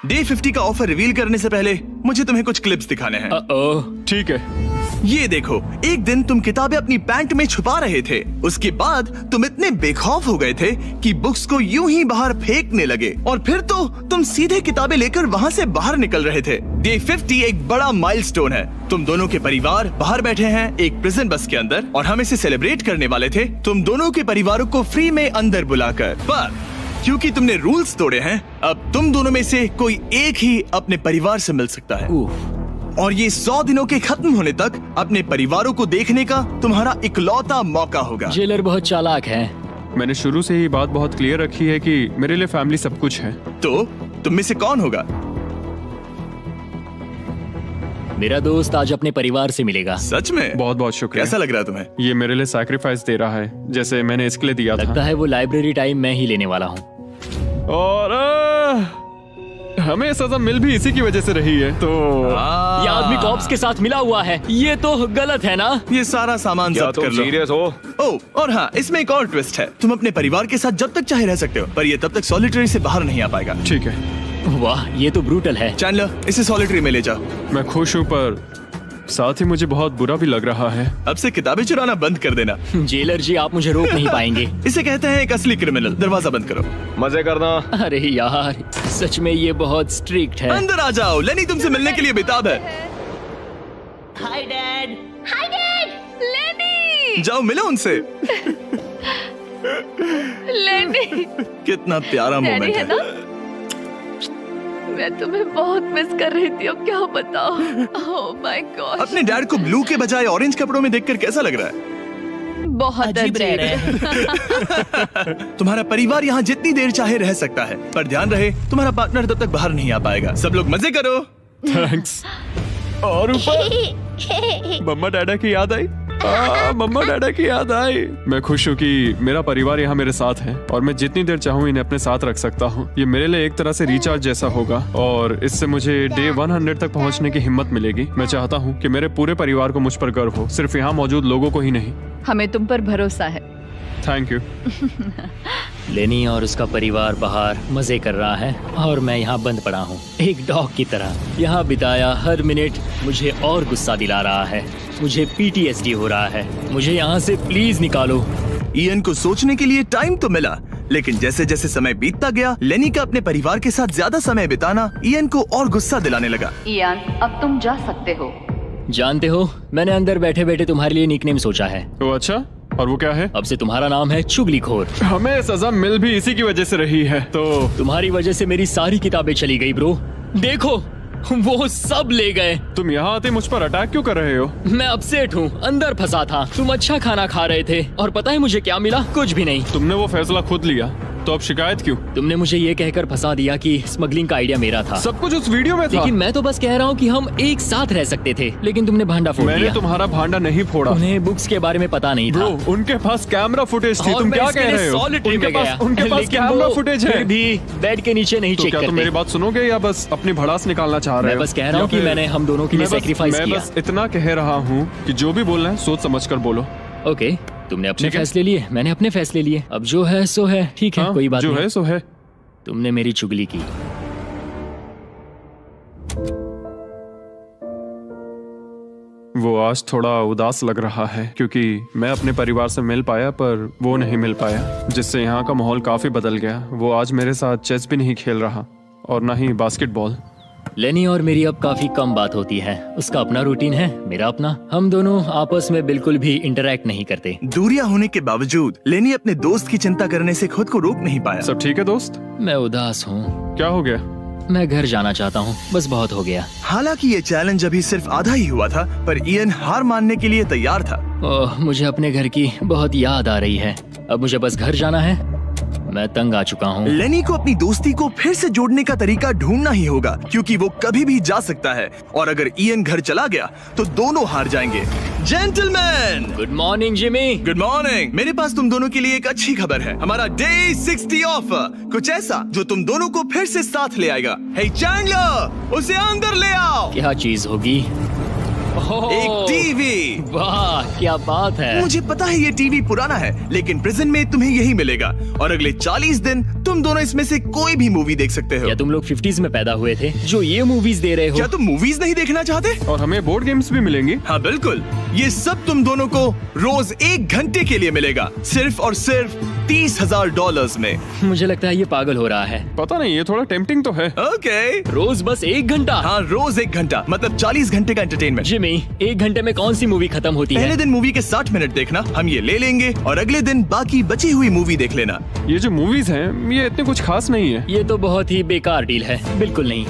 Speaker 1: डे 50 का ऑफर रिवील करने से पहले मुझे तुम्हें कुछ क्लिप्स दिखाने हैं।
Speaker 3: ओह,
Speaker 2: ठीक है।
Speaker 1: ये देखो, एक दिन तुम किताबें अपनी पैंट में छुपा रहे थे, उसके बाद तुम इतने बेखौफ हो गए थे कि बुक्स को यूं ही बाहर फेंकने लगे, और फिर तो तुम सीधे किताबें लेकर वहाँ से बाहर निकल रहे थे। डे 50 एक बड़ा माइलस्टोन है। तुम दोनों के परिवार बाहर बैठे हैं एक प्रिजन बस के अंदर, और हम इसे सेलिब्रेट करने वाले थे तुम दोनों के परिवारों को फ्री में अंदर बुलाकर। पर क्योंकि तुमने रूल्स तोड़े हैं, अब तुम दोनों में से कोई एक ही अपने परिवार से मिल सकता है। और ये 100 दिनों के खत्म होने तक अपने परिवारों को देखने का तुम्हारा इकलौता मौका होगा।
Speaker 3: जेलर बहुत चालाक है।
Speaker 2: मैंने शुरू से ही बात बहुत क्लियर रखी है कि मेरे लिए फैमिली सब कुछ है।
Speaker 1: तो तुम में से कौन होगा?
Speaker 3: मेरा दोस्त आज अपने परिवार से मिलेगा।
Speaker 1: सच में?
Speaker 2: बहुत बहुत शुक्रिया।
Speaker 1: कैसा लग रहा है तुम्हें?
Speaker 2: ये मेरे लिए सैक्रिफाइस दे रहा है, जैसे मैंने इसके लिए दिया
Speaker 3: लगता
Speaker 2: था।
Speaker 3: है वो लाइब्रेरी टाइम मैं ही लेने वाला हूँ।
Speaker 2: और हमें सजा मिल भी इसी की वजह से रही है। तो
Speaker 3: ये आदमी कॉप्स के साथ मिला हुआ है, ये तो गलत है ना?
Speaker 1: ये सारा सामान जब्त कर लो।
Speaker 6: सीरियस हो?
Speaker 1: ओह, और हाँ, इसमें एक और ट्विस्ट है। तुम अपने परिवार के साथ जब तक चाहे रह सकते हो, पर ये तब तक सॉलिटरी से बाहर नहीं आ पाएगा।
Speaker 2: ठीक है।
Speaker 3: वाह, ये तो ब्रूटल है।
Speaker 1: चैंडलर, इसे सॉलिटरी में ले जा।
Speaker 2: मैं खुश हूँ पर साथ ही मुझे बहुत बुरा भी लग रहा है।
Speaker 1: अब से किताबें चुराना बंद कर देना।
Speaker 3: जेलर जी, आप मुझे रोक नहीं पाएंगे।
Speaker 1: इसे कहते हैं एक असली क्रिमिनल। दरवाजा बंद करो।
Speaker 7: मजे करना।
Speaker 3: अरे यार, सच में ये बहुत स्ट्रिक्ट है।
Speaker 1: अंदर आ जाओ, लेनी तुमसे मिलने के लिए बेताब है।
Speaker 8: हाय डैड, लेनी।
Speaker 1: जाओ मिलो उनसे।
Speaker 8: लेनी,
Speaker 1: कितना प्यारा
Speaker 8: डैडी
Speaker 1: मोमेंट
Speaker 8: है
Speaker 1: है।
Speaker 8: ना? मैं तुम्हें बहुत मिस कर रही थी, अब क्या बताओ। ओह माय गॉड,
Speaker 1: अपने डैड को ब्लू के बजाय ऑरेंज कपड़ों में देखकर कैसा लग रहा है?
Speaker 8: बहुत
Speaker 9: अजीब रह रहे
Speaker 8: अजीब।
Speaker 1: तुम्हारा परिवार यहाँ जितनी देर चाहे रह सकता है, पर ध्यान रहे तुम्हारा पार्टनर तब तक बाहर नहीं आ पाएगा। सब लोग मजे करो।
Speaker 2: थैंक्स। और ऊपर मम्मा डैडा की याद आई। मम्मा डैडा की याद आई। मैं खुश हूँ कि मेरा परिवार यहाँ मेरे साथ है और मैं जितनी देर चाहूँ इन्हें अपने साथ रख सकता हूँ। ये मेरे लिए एक तरह से रिचार्ज जैसा होगा और इससे मुझे डे 100 तक पहुँचने की हिम्मत मिलेगी। मैं चाहता हूँ कि मेरे पूरे परिवार को मुझ पर गर्व हो, सिर्फ यहाँ मौजूद लोगों को ही नहीं।
Speaker 8: हमें तुम पर भरोसा है।
Speaker 2: Thank you.
Speaker 3: लेनी और उसका परिवार बाहर मजे कर रहा है और मैं यहाँ बंद पड़ा हूँ, एक डॉग की तरह। यहाँ बिताया हर मिनट मुझे और गुस्सा दिला रहा है। मुझे PTSD हो रहा है। मुझे यहाँ से प्लीज निकालो।
Speaker 1: इयन को सोचने के लिए टाइम तो मिला, लेकिन जैसे जैसे समय बीतता गया, लेनी का अपने परिवार के साथ ज्यादा समय बिताना इयन को और गुस्सा दिलाने लगा।
Speaker 4: इयान, अब तुम जा सकते हो।
Speaker 3: जानते हो, मैंने अंदर बैठे बैठे तुम्हारे लिए निकनेम सोचा है।
Speaker 2: तो अच्छा, और वो क्या है?
Speaker 3: अब से तुम्हारा नाम है चुगलीखोर।
Speaker 2: हमें सजा मिल भी इसी की वजह से रही है। तो
Speaker 3: तुम्हारी वजह से मेरी सारी किताबें चली गई ब्रो। देखो, वो सब ले गए।
Speaker 2: तुम यहाँ आते मुझ पर अटैक क्यों कर रहे हो?
Speaker 3: मैं अपसेट हूँ, अंदर फंसा था। तुम अच्छा खाना खा रहे थे और पता है मुझे क्या मिला? कुछ भी नहीं।
Speaker 2: तुमने वो फैसला खुद लिया, तो अब शिकायत क्यों?
Speaker 3: तुमने मुझे ये कहकर फंसा दिया कि स्मगलिंग का आइडिया मेरा था।
Speaker 2: सब कुछ उस वीडियो में था।
Speaker 3: लेकिन मैं तो बस कह रहा हूँ कि हम एक साथ रह सकते थे, लेकिन तुमने भांडा फोड़
Speaker 2: मैंने
Speaker 3: दिया।
Speaker 2: तुम्हारा भांडा नहीं फोड़ा।
Speaker 3: उन्हें बुक्स के बारे में पता नहीं था।
Speaker 2: ब्रो, उनके पास कैमरा फुटेज थी।
Speaker 3: और
Speaker 2: तुम
Speaker 3: मैं
Speaker 2: क्या
Speaker 3: इसके
Speaker 2: कह
Speaker 3: लिए
Speaker 2: रहे हो?
Speaker 3: solitary में गया।
Speaker 2: उनके पास
Speaker 3: लेकिन
Speaker 2: कैमरा
Speaker 3: वो
Speaker 2: फुटेज है।
Speaker 3: फिर भी बेड के नीचे नहीं
Speaker 2: तो
Speaker 3: चेक
Speaker 2: क्या तुम
Speaker 3: करते।
Speaker 2: मेरी बात सुनोगे या बस अपनी भड़ास निकालना चाह रहे
Speaker 3: मैं
Speaker 2: हो?
Speaker 3: बस कह रहा
Speaker 2: या
Speaker 3: हूँ कि
Speaker 2: फिर-
Speaker 3: मैंने हम दोनों के लिए
Speaker 2: मैं बस-
Speaker 3: sacrifice
Speaker 2: मैं
Speaker 3: किया।
Speaker 2: बस इतना कह रहा हूँ कि जो भी बोलना है सोच समझ कर बोलो।
Speaker 3: ओके, तुमने अपने
Speaker 2: ठीक है।
Speaker 3: फैसले लिए, मैंने अपने फैसले लिए। अब जो है सो है, ठीक है,
Speaker 2: हाँ,
Speaker 3: कोई बात
Speaker 2: जो
Speaker 3: नहीं।
Speaker 2: है सो है।
Speaker 3: तुमने मेरी चुगली की।
Speaker 2: वो आज थोड़ा उदास लग रहा है क्योंकि मैं अपने परिवार से मिल पाया पर वो नहीं मिल पाया, जिससे यहाँ का माहौल काफी बदल गया। वो आज मेरे साथ चेस भी नहीं खेल रहा और ना ही बास्केटबॉल।
Speaker 3: लेनी और मेरी अब काफी कम बात होती है। उसका अपना रूटीन है, मेरा अपना। हम दोनों आपस में बिल्कुल भी इंटरैक्ट नहीं करते।
Speaker 1: दूरियां होने के बावजूद लेनी अपने दोस्त की चिंता करने से खुद को रोक नहीं पाया।
Speaker 2: सब ठीक है दोस्त?
Speaker 3: मैं उदास हूँ।
Speaker 2: क्या हो गया?
Speaker 3: मैं घर जाना चाहता हूँ, बस बहुत हो गया।
Speaker 1: हालांकि ये चैलेंज अभी सिर्फ आधा ही हुआ था, पर इयन हार मानने के लिए तैयार था।
Speaker 3: ओह, मुझे अपने घर की बहुत याद आ रही है। अब मुझे बस घर जाना है। मैं तंग आ चुका हूँ।
Speaker 1: लेनी को अपनी दोस्ती को फिर से जोड़ने का तरीका ढूंढना ही होगा, क्योंकि वो कभी भी जा सकता है और अगर इयन घर चला गया तो दोनों हार जाएंगे। Gentleman,
Speaker 3: good morning Jimmy.
Speaker 1: Good morning. मेरे पास तुम दोनों के लिए एक अच्छी खबर है। हमारा डे 60 ऑफर, कुछ ऐसा जो तुम दोनों को फिर से साथ ले आएगा। हे चैंडलर, उसे अंदर ले आओ।
Speaker 3: क्या चीज होगी? ओह,
Speaker 1: एक टीवी।
Speaker 3: वाह, क्या बात है।
Speaker 1: मुझे पता है ये टीवी पुराना है, लेकिन प्रिजन में तुम्हें यही मिलेगा और अगले 40 दिन तुम दोनों इसमें से कोई भी मूवी देख सकते हो।
Speaker 3: क्या तुम लोग 50s में पैदा हुए थे जो ये मूवीज दे रहे हो?
Speaker 1: क्या तुम मूवीज नहीं देखना चाहते?
Speaker 2: और हमें बोर्ड गेम्स भी मिलेंगी।
Speaker 1: हाँ बिल्कुल, ये सब तुम दोनों को रोज 1 घंटे के लिए मिलेगा, सिर्फ और सिर्फ $30,000 में।
Speaker 3: मुझे लगता है ये पागल हो रहा है।
Speaker 2: पता नहीं, ये थोड़ा टेम्पटिंग तो है।
Speaker 1: ओके,
Speaker 3: रोज बस 1 घंटा?
Speaker 1: हाँ रोज 1 घंटा, मतलब 40 घंटे का एंटरटेनमेंट।
Speaker 3: जिमी, 1 घंटे में कौन सी मूवी खत्म होती
Speaker 1: पहले
Speaker 3: है?
Speaker 1: दिन मूवी के 60 मिनट देखना, हम ये ले लेंगे और अगले दिन बाकी बची हुई मूवी देख लेना।
Speaker 2: ये जो मूवीज हैं ये इतने कुछ खास नहीं है।
Speaker 3: ये तो बहुत ही बेकार डील है। बिल्कुल नहीं।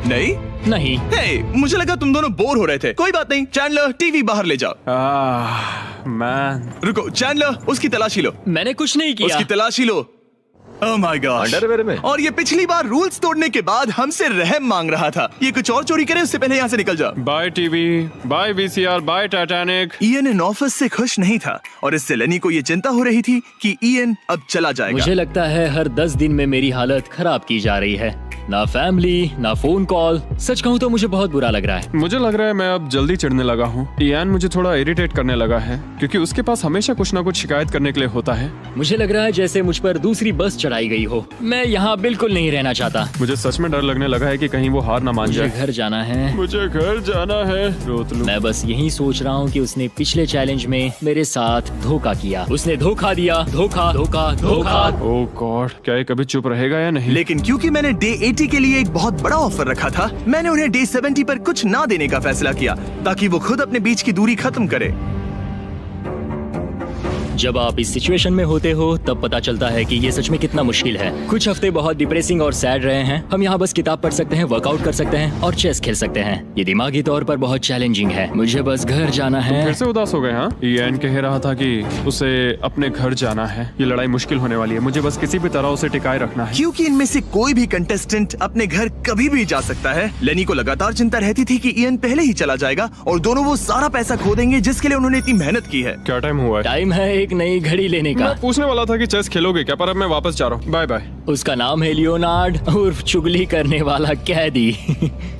Speaker 1: नहीं
Speaker 3: नहीं।
Speaker 1: हे, मुझे लगा तुम दोनों बोर हो रहे थे। कोई बात नहीं, चैंडलर टीवी बाहर ले जाओ।
Speaker 2: मैन,
Speaker 1: रुको चैंडलर, उसकी तलाशी लो।
Speaker 3: मैंने कुछ नहीं किया।
Speaker 1: उसकी तलाशी लो। Oh my gosh।
Speaker 7: अंडरवेयर में।
Speaker 1: और ये पिछली बार रूल्स तोड़ने के बाद हमसे रहम मांग रहा था। ये कुछ और चोरी करे उससे पहले यहाँ से निकल जाओ।
Speaker 2: Bye TV, bye VCR, bye Titanic.
Speaker 1: Ian इन ऑफिस से खुश नहीं था और इससे लेनी को ये चिंता हो रही थी कि इयन अब चला जाएगा।
Speaker 3: मुझे लगता है हर 10 दिन में मेरी हालत खराब की जा रही है। ना फैमिली, ना फोन कॉल। सच कहूँ तो मुझे बहुत बुरा लग रहा है।
Speaker 2: मुझे लग रहा है मैं अब जल्दी चिढ़ने लगा हूँ। इयान मुझे थोड़ा इरिटेट करने लगा है क्योंकि उसके पास हमेशा कुछ ना कुछ शिकायत करने के लिए होता है।
Speaker 3: मुझे लग रहा है जैसे मुझ पर दूसरी बस चढ़ाई गई हो। मैं यहाँ बिल्कुल नहीं रहना चाहता।
Speaker 2: मुझे सच में डर लगने लगा है कि कहीं वो हार ना मान
Speaker 3: मुझे
Speaker 2: जाए।
Speaker 3: घर जाना है।
Speaker 2: मुझे घर जाना है। रोतलू।
Speaker 3: मैं बस यही सोच रहा हूँ कि उसने पिछले चैलेंज में मेरे साथ धोखा किया। उसने धोखा दिया। धोखा धोखा धोखा।
Speaker 2: ओह गॉड, क्या ये कभी चुप रहेगा या नहीं?
Speaker 1: लेकिन क्योंकि मैंने डे 80 के लिए एक बहुत बड़ा ऑफर रखा था, मैंने उन्हें डे 70 पर कुछ ना देने का फैसला किया ताकि वो खुद अपने बीच की दूरी खत्म करे।
Speaker 3: जब आप इस सिचुएशन में होते हो तब पता चलता है कि ये सच में कितना मुश्किल है। कुछ हफ्ते बहुत डिप्रेसिंग और सैड रहे हैं। हम यहाँ बस किताब पढ़ सकते हैं, वर्कआउट कर सकते हैं और चेस खेल सकते हैं। ये दिमागी तौर पर बहुत चैलेंजिंग है। मुझे बस घर जाना है।
Speaker 2: फिर से उदास हो गए? हाँ, इयान कह रहा था कि उसे अपने घर जाना है। ये लड़ाई मुश्किल होने वाली है। मुझे बस किसी भी तरह उसे टिकाए रखना है।
Speaker 1: क्योंकि इनमें से कोई भी कंटेस्टेंट अपने घर कभी भी जा सकता है। लेनी को लगातार चिंता रहती थी कि इयान पहले ही चला जाएगा और दोनों वो सारा पैसा खो देंगे जिसके लिए उन्होंने इतनी मेहनत की है।
Speaker 2: क्या टाइम हुआ है?
Speaker 3: टाइम है एक नई घड़ी लेने का।
Speaker 2: मैं पूछने वाला था कि चेस खेलोगे क्या, पर अब मैं वापस जा रहा हूँ। Bye bye.
Speaker 3: उसका नाम है लियोनार्ड उर्फ चुगली करने वाला कैदी।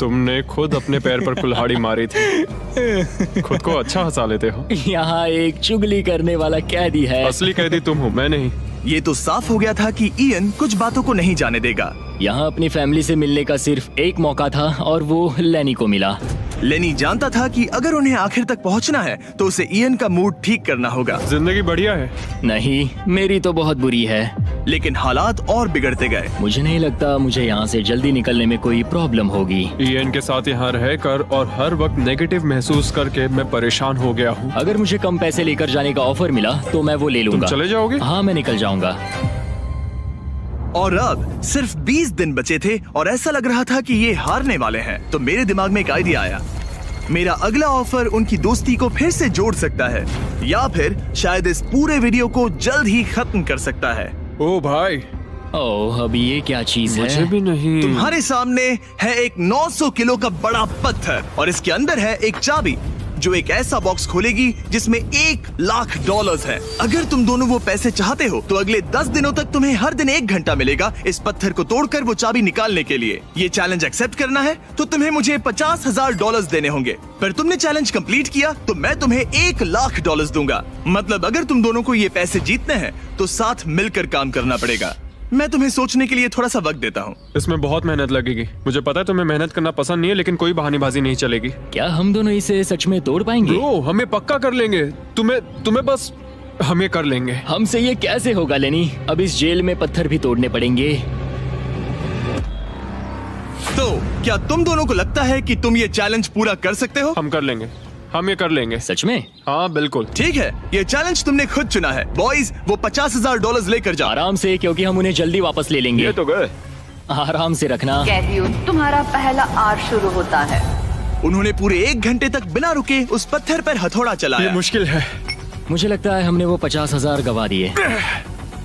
Speaker 2: तुमने खुद अपने पैर पर कुल्हाड़ी मारी थी। खुद को अच्छा हंसा लेते हो।
Speaker 3: यहाँ एक चुगली करने वाला कैदी है।
Speaker 2: असली कैदी तुम हो, मैं नहीं।
Speaker 1: ये तो साफ हो गया था कि इयन कुछ बातों को नहीं जाने देगा।
Speaker 3: यहाँ अपनी फैमिली से मिलने का सिर्फ एक मौका था और वो लेनी को मिला।
Speaker 1: लेनी जानता था कि अगर उन्हें आखिर तक पहुंचना है तो उसे इयन का मूड ठीक करना होगा।
Speaker 2: जिंदगी बढ़िया है।
Speaker 3: नहीं, मेरी तो बहुत बुरी है।
Speaker 1: लेकिन हालात और बिगड़ते गए।
Speaker 3: मुझे नहीं लगता मुझे यहाँ से जल्दी निकलने में कोई प्रॉब्लम होगी।
Speaker 2: इयन के साथ यहाँ रहकर और हर वक्त नेगेटिव महसूस करके मैं परेशान हो गया हूँ।
Speaker 3: अगर मुझे कम पैसे लेकर जाने का ऑफर मिला तो मैं वो ले लूंगा।
Speaker 2: चले जाओगे?
Speaker 3: हाँ, मैं निकल जाऊंगा।
Speaker 1: और अब सिर्फ 20 दिन बचे थे और ऐसा लग रहा था कि ये हारने वाले हैं। तो मेरे दिमाग में एक आइडिया आया। मेरा अगला ऑफर उनकी दोस्ती को फिर से जोड़ सकता है या फिर शायद इस पूरे वीडियो को जल्द ही खत्म कर सकता है।
Speaker 2: ओ भाई,
Speaker 3: ओह, अभी ये क्या चीज
Speaker 2: मुझे
Speaker 3: है?
Speaker 2: भी नहीं।
Speaker 1: तुम्हारे सामने है एक 900 किलो का बड़ा पत्थर और इसके अंदर है एक चाबी जो एक ऐसा बॉक्स खोलेगी जिसमें $1,00,000 है। अगर तुम दोनों वो पैसे चाहते हो तो अगले 10 दिनों तक तुम्हें हर दिन 1 घंटा मिलेगा इस पत्थर को तोड़कर वो चाबी निकालने के लिए। ये चैलेंज एक्सेप्ट करना है तो तुम्हें मुझे $50,000 देने होंगे, पर तुमने चैलेंज कंप्लीट किया तो मैं तुम्हें $1,00,000 दूंगा। मतलब अगर तुम दोनों को ये पैसे जीतने हैं तो साथ मिलकर काम करना पड़ेगा। मैं तुम्हें सोचने के लिए थोड़ा सा वक्त देता हूँ।
Speaker 2: इसमें बहुत मेहनत लगेगी। मुझे पता है तुम्हें मेहनत करना पसंद नहीं है, लेकिन कोई बहानेबाजी नहीं चलेगी।
Speaker 3: क्या हम दोनों इसे सच में तोड़ पाएंगे?
Speaker 2: ब्रो, हमें पक्का कर लेंगे। तुम्हें बस हम ये कर लेंगे।
Speaker 3: हमसे ये कैसे होगा लेनी? अब इस जेल में पत्थर भी तोड़ने पड़ेंगे।
Speaker 1: तो क्या तुम दोनों को लगता है कि तुम ये चैलेंज पूरा कर सकते हो?
Speaker 2: हम कर लेंगे। हम ये कर लेंगे।
Speaker 3: सच में?
Speaker 2: हाँ बिल्कुल।
Speaker 1: ठीक है, ये चैलेंज तुमने खुद चुना है। बॉयज, वो $50,000 लेकर जाओ।
Speaker 3: आराम से, क्योंकि हम उन्हें जल्दी वापस ले लेंगे।
Speaker 2: ये तो गए।
Speaker 3: आराम से रखना।
Speaker 4: कैदियों, तुम्हारा पहला आर शुरू होता है।
Speaker 1: उन्होंने पूरे 1 घंटे तक बिना रुके उस पत्थर पर हथौड़ा
Speaker 2: ये
Speaker 1: चलाया।
Speaker 2: मुश्किल है।
Speaker 3: मुझे लगता है हमने वो 50,000 गवा दिए।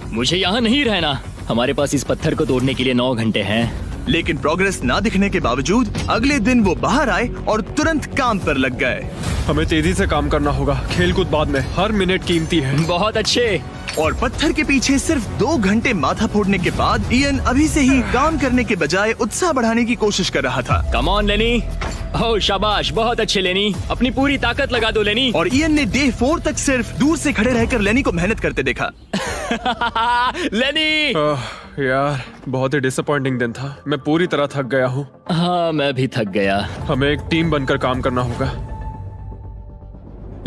Speaker 3: मुझे यहाँ नहीं रहना। हमारे पास इस पत्थर को तोड़ने के लिए 9 घंटे हैं।
Speaker 1: लेकिन प्रोग्रेस ना दिखने के बावजूद अगले दिन वो बाहर आए और तुरंत काम पर लग गए।
Speaker 2: हमें तेजी से काम करना होगा। खेलकूद बाद में, हर मिनट कीमती है।
Speaker 3: बहुत अच्छे।
Speaker 1: और पत्थर के पीछे सिर्फ 2 घंटे माथा फोड़ने के बाद इयन अभी से ही काम करने के बजाय उत्साह बढ़ाने की कोशिश कर रहा था।
Speaker 3: कम ऑन लेनी। ओह शाबाश, बहुत अच्छे लेनी। अपनी पूरी ताकत लगा दो लेनी।
Speaker 1: और इयन ने डे 4 तक सिर्फ दूर से खड़े रहकर लेनी को मेहनत करते देखा।
Speaker 3: लेनी।
Speaker 2: यार, बहुत ही डिसअपॉइंटिंग दिन था। मैं पूरी तरह थक गया हूँ।
Speaker 3: हाँ, मैं भी थक गया।
Speaker 2: हमें एक टीम बनकर काम करना होगा।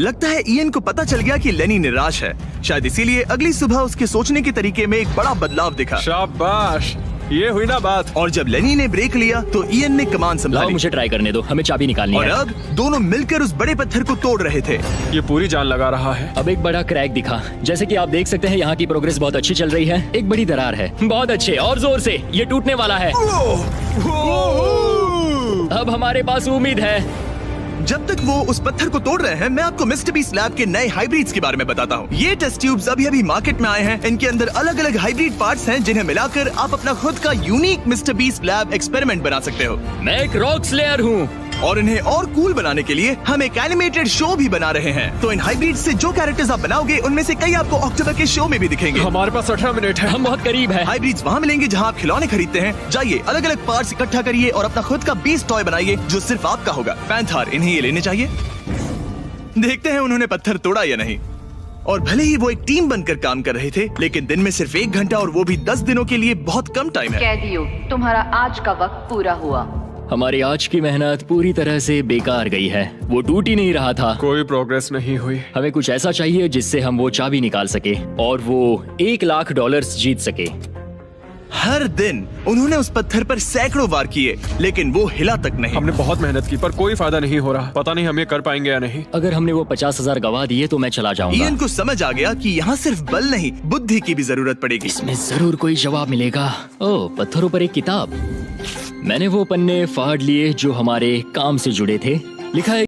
Speaker 1: लगता है इयन को पता चल गया कि लेनी निराश है। शायद इसीलिए अगली सुबह उसके सोचने के तरीके में एक बड़ा बदलाव दिखा।
Speaker 2: शाबाश, ये हुई ना बात।
Speaker 1: और जब लेनी ने ब्रेक लिया तो इयन ने कमान
Speaker 3: लाओ,
Speaker 1: संभाली।
Speaker 3: मुझे ट्राई करने दो। हमें चाबी निकालनी
Speaker 1: और
Speaker 3: है।
Speaker 1: अब दोनों मिलकर उस बड़े पत्थर को तोड़ रहे थे।
Speaker 2: ये पूरी जान लगा रहा है।
Speaker 3: अब एक बड़ा क्रैक दिखा। जैसे कि आप देख सकते हैं, यहाँ की प्रोग्रेस बहुत अच्छी चल रही है। एक बड़ी दरार है। बहुत अच्छे, और जोर से। ये टूटने वाला है। अब हमारे पास उम्मीद है।
Speaker 1: जब तक वो उस पत्थर को तोड़ रहे हैं, मैं आपको मिस्टर बीस्ट लैब के नए हाइब्रिड्स के बारे में बताता हूँ। ये टेस्ट ट्यूब्स अभी मार्केट में आए हैं। इनके अंदर अलग अलग हाइब्रिड पार्ट्स हैं जिन्हें मिलाकर आप अपना खुद का unique mister beast lab experiment बना सकते हो।
Speaker 3: मैं एक रॉक स्लेयर हूँ।
Speaker 1: और इन्हें और कूल बनाने के लिए हम एक एनिमेटेड शो भी बना रहे हैं। तो इन हाइब्रिड से जो कैरेक्टर्स आप बनाओगे उनमें से कई आपको अक्टूबर के शो में भी दिखेंगे।
Speaker 2: हमारे पास 18 मिनट है।
Speaker 3: हम बहुत करीब है।
Speaker 1: हाइब्रिड्स वहाँ मिलेंगे जहाँ आप खिलौने खरीदते हैं। जाइए अलग अलग पार्ट्स इकट्ठा करिए और अपना खुद का बीस्ट टॉय बनाइए जो सिर्फ आपका होगा। पैंथर, इन्हें ये लेने चाहिए। देखते हैं उन्होंने पत्थर तोड़ा या नहीं। और भले ही वो एक टीम बनकर काम कर रहे थे, लेकिन दिन में सिर्फ 1 घंटा और वो भी 10 दिनों के लिए बहुत कम टाइम है।
Speaker 4: कैदियों, तुम्हारा आज का वक्त पूरा हुआ।
Speaker 3: हमारी आज की मेहनत पूरी तरह से बेकार गई है। वो टूट ही नहीं रहा था।
Speaker 2: कोई प्रोग्रेस नहीं हुई।
Speaker 3: हमें कुछ ऐसा चाहिए जिससे हम वो चाबी निकाल सके और वो $1,00,000 जीत सके।
Speaker 1: हर दिन उन्होंने उस पत्थर पर सैकड़ों वार किए, लेकिन वो हिला तक नहीं।
Speaker 2: हमने बहुत मेहनत की पर कोई फायदा नहीं हो रहा। पता नहीं हम ये कर पाएंगे या नहीं।
Speaker 3: अगर हमने वो 50,000 गवा दिए तो मैं चला जाऊंगा।
Speaker 1: इयन को समझ आ गया कि यहाँ सिर्फ बल नहीं, बुद्धि की भी जरूरत पड़ेगी।
Speaker 3: इसमें जरूर कोई जवाब मिलेगा। ओह, पत्थरों पर एक किताब। मैंने वो पन्ने फाड़ लिए जो हमारे काम से जुड़े थे। लिखा है